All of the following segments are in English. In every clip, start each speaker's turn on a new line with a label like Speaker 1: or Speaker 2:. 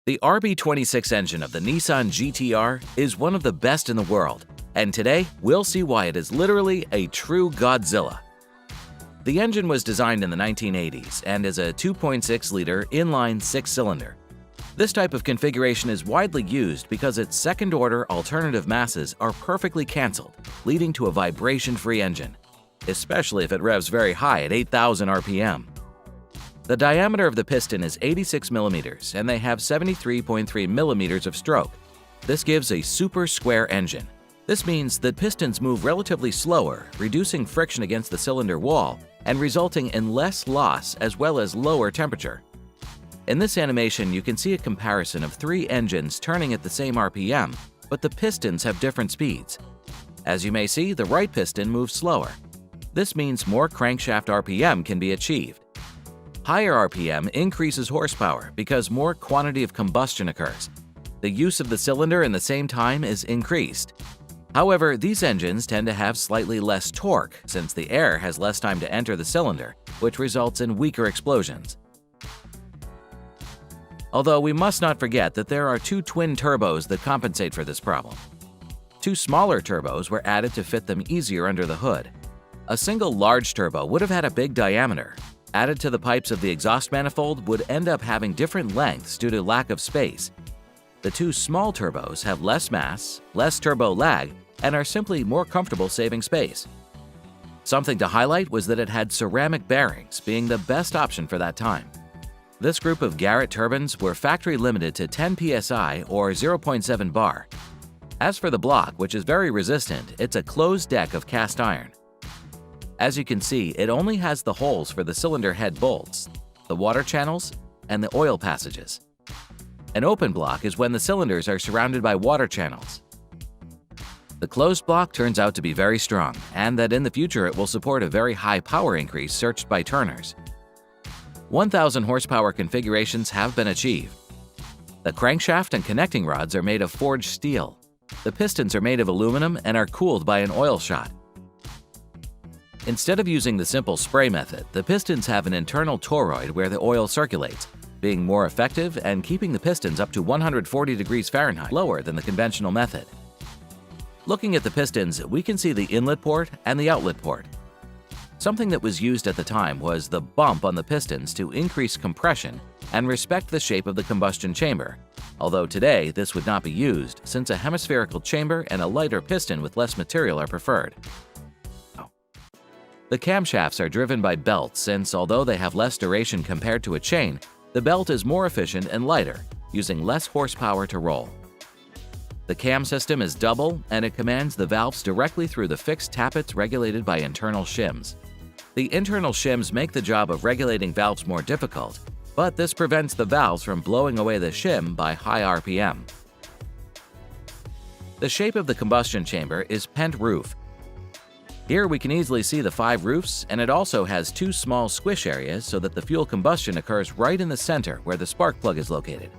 Speaker 1: The RB26 engine of the Nissan GTR is one of the best in the world, and today we'll see why it is literally a true Godzilla. The engine was designed in the 1980s and is a 2.6-liter inline six-cylinder. This type of configuration is widely used because its second-order alternative masses are perfectly cancelled, leading to a vibration-free engine, especially if it revs very high at 8,000 RPM. The diameter of the piston is 86 mm and they have 73.3 mm of stroke. This gives a super square engine. This means that pistons move relatively slower, reducing friction against the cylinder wall and resulting in less loss as well as lower temperature. In this animation, you can see a comparison of three engines turning at the same RPM, but the pistons have different speeds. As you may see, the right piston moves slower. This means more crankshaft RPM can be achieved. Higher RPM increases horsepower because more quantity of combustion occurs. The use of the cylinder in the same time is increased. However, these engines tend to have slightly less torque since the air has less time to enter the cylinder, which results in weaker explosions. Although we must not forget that there are two twin turbos that compensate for this problem. Two smaller turbos were added to fit them easier under the hood. A single large turbo would have had a big diameter. Added to the pipes of the exhaust manifold would end up having different lengths due to lack of space. The two small turbos have less mass, less turbo lag, and are simply more comfortable saving space. Something to highlight was that it had ceramic bearings, being the best option for that time. This group of Garrett turbines were factory limited to 10 psi or 0.7 bar. As for the block, which is very resistant, it's a closed deck of cast iron. As you can see, it only has the holes for the cylinder head bolts, the water channels, and the oil passages. An open block is when the cylinders are surrounded by water channels. The closed block turns out to be very strong, and that in the future it will support a very high power increase searched by turners. 1,000 horsepower configurations have been achieved. The crankshaft and connecting rods are made of forged steel. The pistons are made of aluminum and are cooled by an oil shot. Instead of using the simple spray method, the pistons have an internal toroid where the oil circulates, being more effective and keeping the pistons up to 140 degrees Fahrenheit lower than the conventional method. Looking at the pistons, we can see the inlet port and the outlet port. Something that was used at the time was the bump on the pistons to increase compression and respect the shape of the combustion chamber, although today this would not be used since a hemispherical chamber and a lighter piston with less material are preferred. The camshafts are driven by belts since, although they have less duration compared to a chain, the belt is more efficient and lighter, using less horsepower to roll. The cam system is double and it commands the valves directly through the fixed tappets regulated by internal shims. The internal shims make the job of regulating valves more difficult, but this prevents the valves from blowing away the shim by high RPM. The shape of the combustion chamber is pent roof. Here we can easily see the 5 roofs, and it also has 2 small squish areas so that the fuel combustion occurs right in the center where the spark plug is located.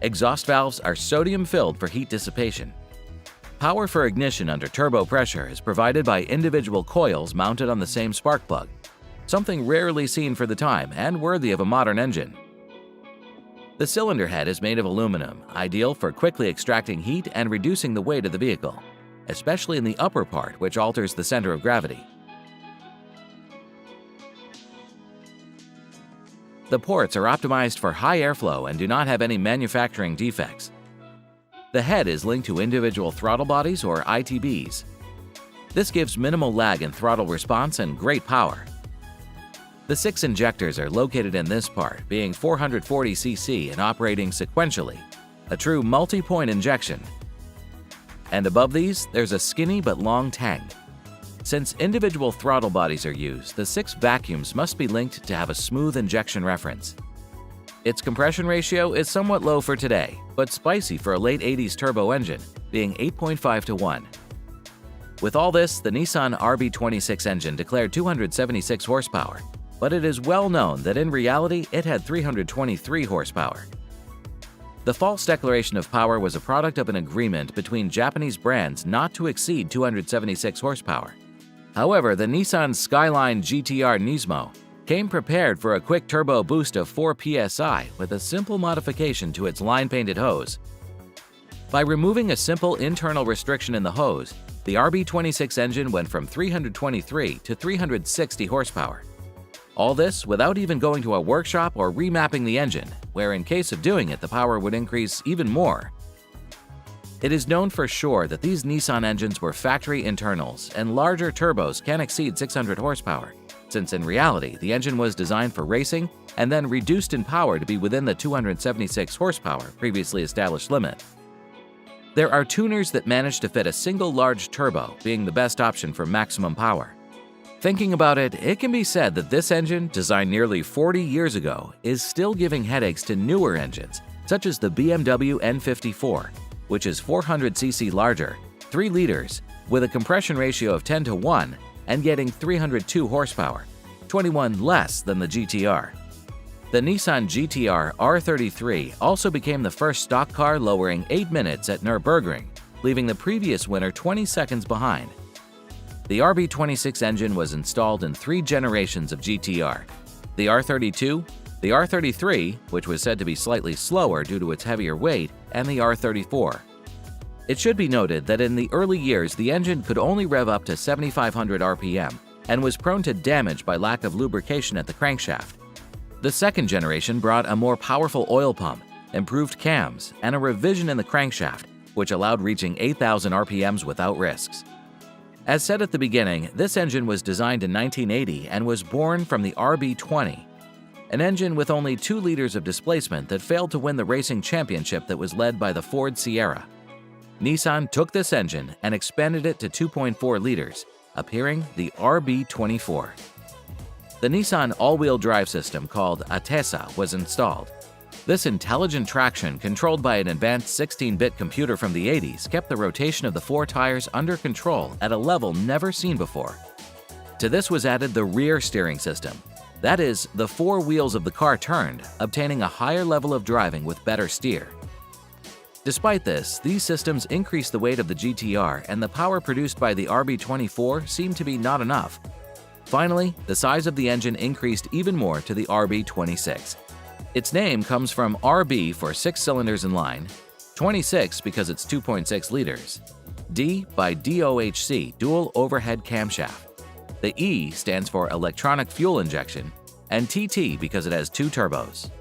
Speaker 1: Exhaust valves are sodium-filled for heat dissipation. Power for ignition under turbo pressure is provided by individual coils mounted on the same spark plug, something rarely seen for the time and worthy of a modern engine. The cylinder head is made of aluminum, ideal for quickly extracting heat and reducing the weight of the vehicle, especially in the upper part, which alters the center of gravity. The ports are optimized for high airflow and do not have any manufacturing defects. The head is linked to individual throttle bodies or ITBs. This gives minimal lag in throttle response and great power. The 6 injectors are located in this part, being 440 cc and operating sequentially, a true multi-point injection. And above these, there's a skinny but long tank. Since individual throttle bodies are used, the 6 vacuums must be linked to have a smooth injection reference. Its compression ratio is somewhat low for today, but spicy for a late 80s turbo engine, being 8.5 to 1. With all this, the Nissan RB26 engine declared 276 horsepower, but it is well known that in reality it had 323 horsepower. The false declaration of power was a product of an agreement between Japanese brands not to exceed 276 horsepower. However, the Nissan Skyline GTR came prepared for a quick turbo boost of 4 psi with a simple modification to its line-painted hose. By removing a simple internal restriction in the hose, the RB26 engine went from 323 to 360 horsepower. All this without even going to a workshop or remapping the engine, where in case of doing it, the power would increase even more. It is known for sure that these Nissan engines were factory internals, and larger turbos can exceed 600 horsepower, since in reality the engine was designed for racing and then reduced in power to be within the 276 horsepower previously established limit. There are tuners that manage to fit a single large turbo being the best option for maximum power. Thinking about it, it can be said that this engine, designed nearly 40 years ago, is still giving headaches to newer engines, such as the BMW N54, which is 400cc larger, 3 liters, with a compression ratio of 10:1 and getting 302 horsepower, 21 less than the GTR. The Nissan GTR R33 also became the first stock car lowering 8 minutes at Nürburgring, leaving the previous winner 20 seconds behind. The RB26 engine was installed in 3 generations of GTR: the R32, the R33, which was said to be slightly slower due to its heavier weight, and the R34. It should be noted that in the early years the engine could only rev up to 7,500 RPM and was prone to damage by lack of lubrication at the crankshaft. The second generation brought a more powerful oil pump, improved cams, and a revision in the crankshaft, which allowed reaching 8,000 RPMs without risks. As said at the beginning, this engine was designed in 1980 and was born from the RB20, an engine with only 2 liters of displacement that failed to win the racing championship that was led by the Ford Sierra. Nissan took this engine and expanded it to 2.4 liters, appearing the RB24. The Nissan all-wheel drive system called Atesa was installed. This intelligent traction, controlled by an advanced 16-bit computer from the 80s, kept the rotation of the 4 tires under control at a level never seen before. To this was added the rear steering system. That is, the 4 wheels of the car turned, obtaining a higher level of driving with better steer. Despite this, these systems increased the weight of the GTR, and the power produced by the RB24 seemed to be not enough. Finally, the size of the engine increased even more to the RB26. Its name comes from RB for 6 cylinders in line, 26 because it's 2.6 liters, D by DOHC, dual overhead camshaft. The E stands for electronic fuel injection, and TT because it has 2 turbos.